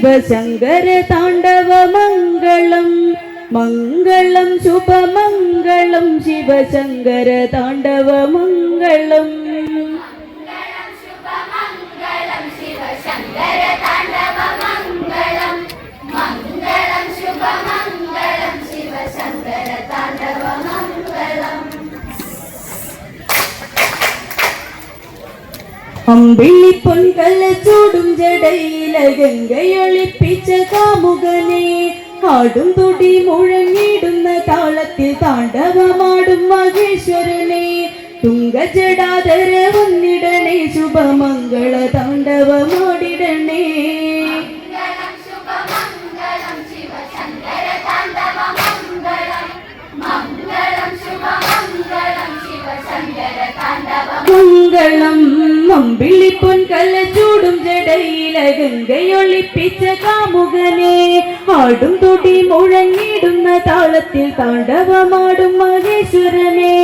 ശിവശങ്കര താണ്ഡവ മംഗളം മംഗളം ശുഭമംഗളം ശിവശങ്കര താണ്ഡവ മംഗളം അമ്പിളി പൊൻകല ചൂടും ജടയില ഗംഗയൊളിപ്പിച്ച കാമുകനെ ആടും തുടി മുഴങ്ങിടുന്ന താളത്തിൽ താണ്ഡവമാടും മഹേശ്വരനെ തുങ്കജടാധര വന്നിടണേ ശുഭമംഗള താണ്ഡവമാടിടണേ മംഗളം അമ്പിളി പൊൻകല ചൂടും ജടയില ഗംഗയൊളിപ്പിച്ച കാമുകനെ ആടും തൊടി മുഴങ്ങിടുന്ന താളത്തിൽ താണ്ഡവമാടും മഹേശ്വരനെ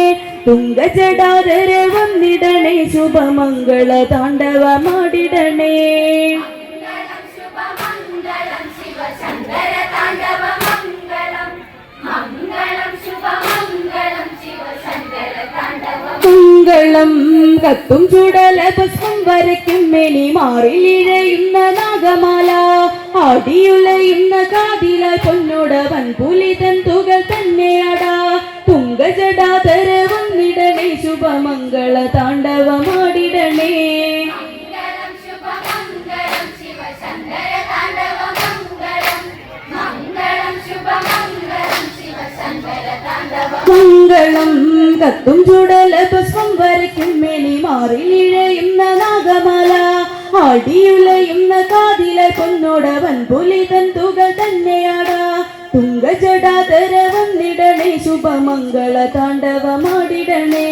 തുങ്കജടാധര വന്നിടണേ ശുഭമംഗള താണ്ഡവമാടിടണേ മംഗളം കത്തും ചുടല പുഷ്പം വരയ്ക്കും മെനി മാറിലിഴയുന്ന നാഗമാല ആടിയുലയുന്ന കാതില പൊന്നോടവൻ പുലിതൻ തുകൾ തന്നെയാടാ തുങ്കജടാധര വന്നിടണേ ശുഭമംഗള താണ്ഡവമാടിടണേ മംഗളം കത്തും ചുടല പുഷ്പം വരയ്ക്കും മെനി മാറിലിഴയുന്ന നാഗമാല ആടിയുലയുന്ന കാതില പൊന്നോടവൻ പുലിതൻ തുകൾ തന്നെയാടാ തുങ്കജടാധര വന്നിടണേ ശുഭമംഗള താണ്ഡവമാടിടണേ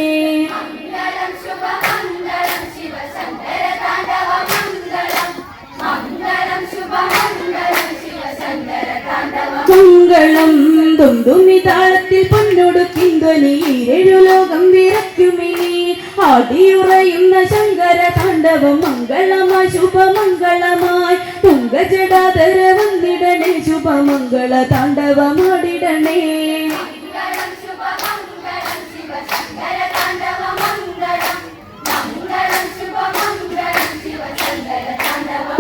മംഗളം തുന്തുമി താളത്തിൽ പൊന്നൊടുക്കിൻ ധ്വനി ഏഴു ലോകം വിറയ്ക്കുമിനി ആടിയുറയുന്ന ശങ്കര താണ്ഡവം മംഗളമായി ശുഭമംഗളമായി തുങ്കജടാധര വന്നിടണേ ശുഭമംഗള താണ്ഡവമാടിടണേ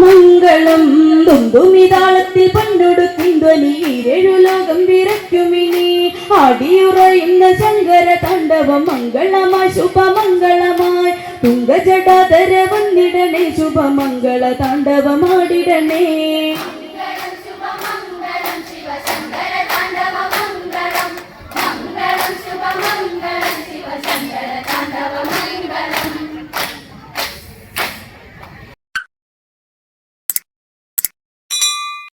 മംഗളം തുന്തുമി താളത്തിൽ പൊന്നൊടുക്കിൻ ധ്വനി ഏഴു ലോകം വിറയ്ക്കുമിനി ആടിയുറയുന്ന ശങ്കര താണ്ഡവം മംഗളമായി ശുഭമംഗളമായി തുങ്കജടാധര വന്നിടണേ ശുഭമംഗള താണ്ഡവമാടിടണേ